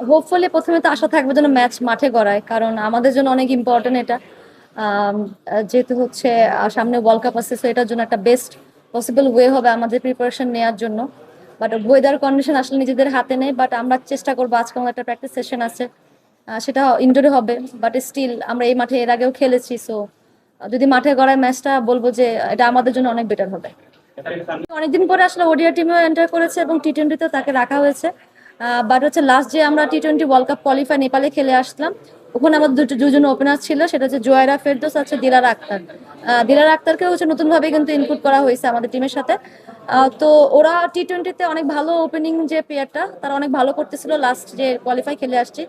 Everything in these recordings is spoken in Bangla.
হোপফুলি প্রথমে তো আশা থাকবে যেন ম্যাচ মাঠে গড়ায়, কারণ আমাদের জন্য অনেক ইম্পর্টেন্ট এটা। যেহেতু হচ্ছে সামনে ওয়ার্ল্ড কাপ আসছে, সো এটার জন্য একটা বেস্ট পসিবল ওয়ে হবে আমাদের প্রিপারেশন নেওয়ার জন্য। বাট ওয়েদার কন্ডিশন আসলে নিজেদের হাতে নেই, বাট আমরা চেষ্টা করবো। আজকে আমাদের একটা প্র্যাকটিস সেশন আছে, সেটা ইনডোরে হবে, বাট স্টিল আমরা এই মাঠে এর আগেও খেলেছি। সো যদি মাঠে গড়ায় ম্যাচটা, বলবো যে এটা আমাদের জন্য অনেক বেটার হবে। অনেকদিন পরে আসলে ওডিআই টিমেও এন্টার করেছে এবং টি-20তেও তাকে রাখা হয়েছে। বাট হচ্ছে লাস্ট যে আমরা টি-20 ওয়ার্ল্ড কাপ কোয়ালিফাই নেপালে খেলে আসলাম, ওখানে আমাদের দুজন ওপেনার ছিল, সেটা হচ্ছে জোয়ারা ফেরদৌস আছে দিলারা আক্তার। দিলারা আক্তারকে হচ্ছে নতুনভাবে কিন্তু ইনক্লুড করা হয়েছে আমাদের টিমের সাথে। তো ওরা টি-20তে অনেক ভালো ওপেনিং যে প্লেয়ারটা, তারা অনেক ভালো করতেছিল লাস্ট যে কোয়ালিফাই খেলে আসছি।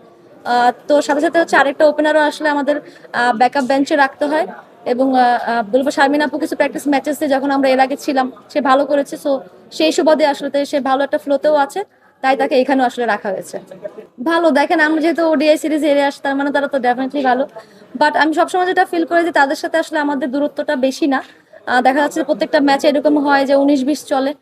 তো সাথে সাথে হচ্ছে আরেকটা ওপেনারও আসলে আমাদের ব্যাকআপ বেঞ্চে রাখতে হয়। এবং বলবো শারমিন আপু কিছু প্র্যাকটিস ম্যাচেসে যখন আমরা এর আগে ছিলাম, সে ভালো করেছে। সো সেই সুবাদে আসলে সে ভালো একটা ফ্লোতেও আছে, তাই তাকে এখানেও আসলে রাখা হয়েছে। ভালো, দেখেন আমরা যেহেতু ওডিআই সিরিজ হেরে আসি, তার মানে তারা তো ডেফিনেটলি ভালো। বাট আমি সবসময় যেটা ফিল করি যে তাদের সাথে আসলে আমাদের দূরত্বটা বেশি না। দেখা যাচ্ছে যে প্রত্যেকটা ম্যাচে এরকম হয় যে 19-20 চলে।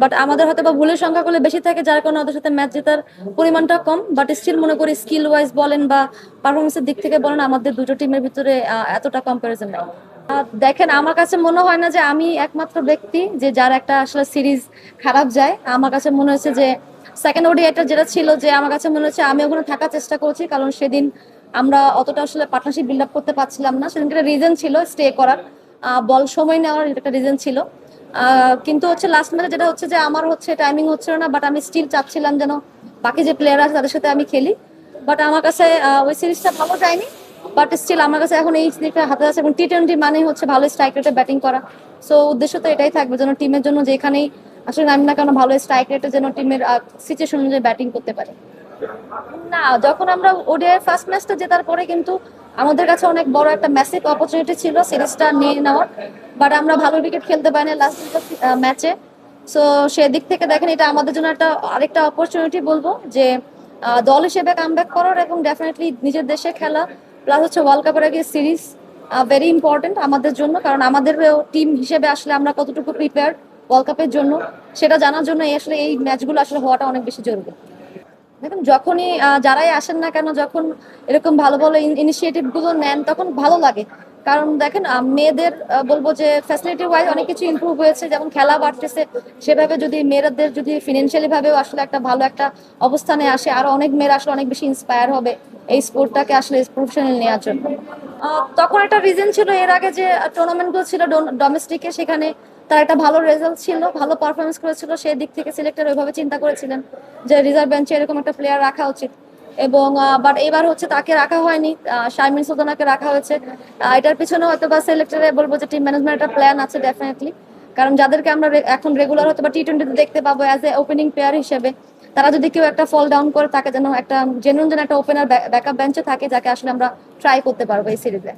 বাট আমাদের হয়তো বা ভুলের সংখ্যা করলে বেশি থাকে, যার কারণে ওদের সাথে ম্যাচ জেতার পরিমাণটা কম। বাট স্টিল মনে করি স্কিল ওয়াইজ বলেন বা পারফরমেন্সের দিক থেকে বলেন, আমাদের দুটো টিমের ভিতরে এতটা কম্পারিজন নাই। দেখেন, আমার কাছে মনে হয় না যে আমি একমাত্র ব্যক্তি যে যার একটা আসলে সিরিজ খারাপ যায়। আমার কাছে মনে হয়েছে যে সেকেন্ড ওডিআইটা যেটা ছিল, যে আমার কাছে মনে হচ্ছে আমি ওখানে থাকার চেষ্টা করছি, কারণ সেদিন আমরা অতটা আসলে পার্টনারশিপ বিল্ড আপ করতে পারছিলাম না। সেদিন একটা রিজন ছিল স্টে করার, বল সময় নেওয়ার একটা রিজন ছিল। কিন্তু হচ্ছে লাস্ট ম্যাচে যেটা হচ্ছে যে আমার হচ্ছে টাইমিং হচ্ছিল না, বাট আমি স্টিল চাচ্ছিলাম যেন বাকি যে প্লেয়ার আছে তাদের সাথে আমি খেলি। বাট আমার কাছে ওই সিরিজটা ভালো যায়নি। বাট স্টিল আমার কাছে এখন এই সিরিজটা হাতে আছে, এবং টি-20 মানে হচ্ছে ভালো স্ট্রাইক রেটে ব্যাটিং করা। সো উদ্দেশ্য তো এটাই থাকবে যেন টিমের জন্য যেখানেই আসলে নামি না কেন ভালো স্ট্রাইক রেটে যেন টিমের সিচুয়েশন অনুযায়ী ব্যাটিং করতে পারে। না, যখন আমরা ওডিআই ফার্স্ট ম্যাচটা জেতার পরে কিন্তু আমাদের কাছে অনেক বড় একটা ম্যাসিভ অপরচুনিটি ছিল সিরিজটা নিয়ে নেওয়ার। বাট আমরা ভালো ক্রিকেট খেলতে পারিনি লাস্ট ম্যাচে। সো সেদিক থেকে দেখেন, এটা আমাদের জন্য একটা আরেকটা অপরচুনিটি বলবো, যে দল হিসেবে কামব্যাক করার এবং ডেফিনেটলি নিজের দেশে খেলা, প্লাস হচ্ছে ওয়ার্ল্ড কাপের আগে সিরিজ ভেরি ইম্পর্টেন্ট আমাদের জন্য। কারণ আমাদের টিম হিসেবে আসলে আমরা কতটুকু প্রিপেয়ার ওয়ার্ল্ড কাপের জন্য, সেটা জানার জন্য আসলে এই ম্যাচগুলো আসলে হওয়াটা অনেক বেশি জরুরি। দেখুন, যখনই যারাই আসেন না কেন, যখন এরকম ভালো ভালো ইনিশিয়েটিভ গুলো নেন, তখন ভালো লাগে। কারণ দেখেন, মেয়েদের বলবো যে ফ্যাসিলিটি ওয়াইজ অনেক কিছু ইমপ্রুভ হয়েছে, যেমন খেলা বাড়তেছে। সেভাবে যদি মেয়েদের যদি ফিনান্সিয়ালি ভাবেও আসলে একটা ভালো একটা অবস্থানে আসে, আরো অনেক মেয়েরা আসলে অনেক বেশি ইন্সপায়ার হবে এই স্পোর্টটাকে আসলে প্রফেশনাল নেওয়ার জন্য। তখন একটা রিজন ছিল এর আগে যে টুর্নামেন্ট গুলো ছিল ডোমেস্টিকে, সেখানে তার একটা ভালো রেজাল্ট ছিল, ভালো পারফরমেন্স করেছিল। সেই দিক থেকে সিলেক্টর ওইভাবে চিন্তা করেছিলেন যে রিজার্ভ বেঞ্চে এরকম একটা প্লেয়ার রাখা উচিত। এবং বাট এবার হচ্ছে তাকে রাখা হয়নি, শারমিন সুলতানাকে রাখা হয়েছে। এটার পিছনে হয়তো বা সিলেক্টরে বলবো যে টিম ম্যানেজমেন্ট একটা প্ল্যান আছে ডেফিনেটলি। কারণ যাদেরকে আমরা এখন রেগুলার হয়তো বা টি-20 দেখতে পাবো অ্যাজ এ ওপেনিং প্লেয়ার হিসেবে, তারা যদি কেউ একটা ফল ডাউন করে, তাকে যেন একটা জেনুইন যেন একটা ওপেনার ব্যাকআপ বেঞ্চে থাকে, যাকে আসলে আমরা ট্রাই করতে পারবো এই সিরিজে।